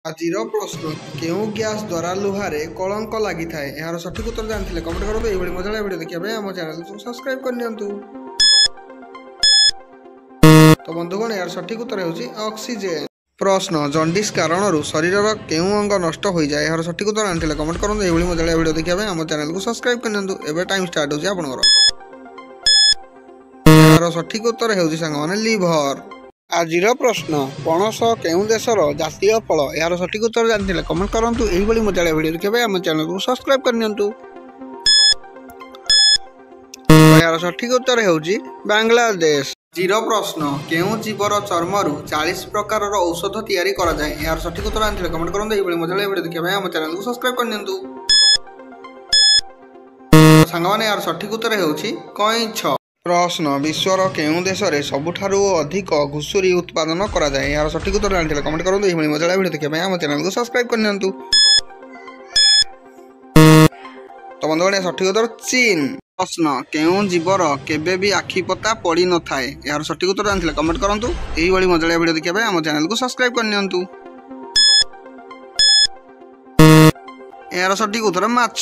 ଆଜିର ପ୍ରଶ୍ନ କେଉଁ ଗ୍ୟାସ୍ ଦ୍ୱାରା ଲୁହାରେ କଳଙ୍କ ଲାଗିଥାଏ? ଏହାର ସଠିକ୍ ଉତ୍ତର ଜାଣିଥିଲେ କମେଣ୍ଟ କରନ୍ତୁ। ଏଇଭଳି ମଜାଳିଆ ଭିଡ଼ିଓ ଦେଖିବା ପାଇଁ ଆମ ଚ୍ୟାନେଲକୁ ସବସ୍କ୍ରାଇବ୍ କରିନିଅନ୍ତୁ। ତ ବନ୍ଧୁଗଣ ଏହାର ସଠିକ୍ ଉତ୍ତର ହେଉଛି ଅକ୍ସିଜେନ୍। ପ୍ରଶ୍ନ ଜଣ୍ଡିସ୍ କାରଣରୁ ଶରୀରର କେଉଁ ଅଙ୍ଗ ନଷ୍ଟ ହୋଇଯାଏ? ଏହାର ସଠିକ୍ ଉତ୍ତର ଜାଣିଥିଲେ କମେଣ୍ଟ କରନ୍ତୁ। ଏଇଭଳି ମଜାଳିଆ ଭିଡ଼ିଓ ଦେଖିବା ପାଇଁ ଆମ ଚ୍ୟାନେଲକୁ ସବସ୍କ୍ରାଇବ୍ କରିନିଅନ୍ତୁ। ଏବେ ଟାଇମ୍ ଷ୍ଟାର୍ଟ ହେଉଛି ଆପଣଙ୍କର। ଏହାର ସଠିକ୍ ଉତ୍ତର ହେଉଛି ସାଙ୍ଗମାନେ ଲିଭର। ଆଜିର ପ୍ରଶ୍ନ ପଣସ କେଉଁ ଦେଶର ଜାତୀୟ ଫଳ? ଏହାର ସଠିକ୍ ଉତ୍ତର ଜାଣିଥିଲେ କମେଣ୍ଟ କରନ୍ତୁ। ଏହିଭଳି ମଜାଳିଆ ଭିଡ଼ିଓ ଦେଖିବା ପାଇଁ ଆମ ଚ୍ୟାନେଲକୁ ସବସ୍କ୍ରାଇବ୍ କରିନିଅନ୍ତୁ। ଏହାର ସଠିକ୍ ଉତ୍ତର ହେଉଛି ବାଂଲାଦେଶ। ଆଜିର ପ୍ରଶ୍ନ କେଉଁ ଜୀବର ଚର୍ମରୁ 40 ପ୍ରକାରର ଔଷଧ ତିଆରି କରାଯାଏ? ଏହାର ସଠିକ୍ ଉତ୍ତର ଜାଣିଥିଲେ କମେଣ୍ଟ କରନ୍ତୁ। ଏହିଭଳି ମଜାଳିଆ ଭିଡ଼ିଓ ଦେଖିବା ପାଇଁ ଆମ ଚ୍ୟାନେଲକୁ ସବସ୍କ୍ରାଇବ୍ କରିନିଅନ୍ତୁ। ସାଙ୍ଗମାନେ ଏହାର ସଠିକ୍ ଉତ୍ତର ହେଉଛି କଇଁଛ। ପ୍ରଶ୍ନ ବିଶ୍ୱର କେଉଁ ଦେଶରେ ସବୁଠାରୁ ଅଧିକ ଘୁଷୁରୀ ଉତ୍ପାଦନ କରାଯାଏ? ଏହାର ସଠିକ୍ ଉତ୍ତର ଜାଣିଥିଲେ କମେଣ୍ଟ କରନ୍ତୁ। ଏହିଭଳି ମଜାଳିଆ ଭିଡ଼ିଓ ଦେଖିବା ପାଇଁ ଆମ ଚ୍ୟାନେଲକୁ ସବସ୍କ୍ରାଇବ୍ କରିନିଅନ୍ତୁ। ତ ବନ୍ଧୁଗଣ ସଠିକ୍ ଉତ୍ତର ଚୀନ। ପ୍ରଶ୍ନ କେଉଁ ଜୀବର କେବେ ବି ଆଖିପତା ପଡ଼ିନଥାଏ? ଏହାର ସଠିକ୍ ଉତ୍ତର ଜାଣିଥିଲେ କମେଣ୍ଟ କରନ୍ତୁ। ଏହିଭଳି ମଜାଳିଆ ଭିଡ଼ିଓ ଦେଖିବା ପାଇଁ ଆମ ଚ୍ୟାନେଲକୁ ସବସ୍କ୍ରାଇବ୍ କରିନିଅନ୍ତୁ। ଏହାର ସଠିକ୍ ଉତ୍ତର ମାଛ।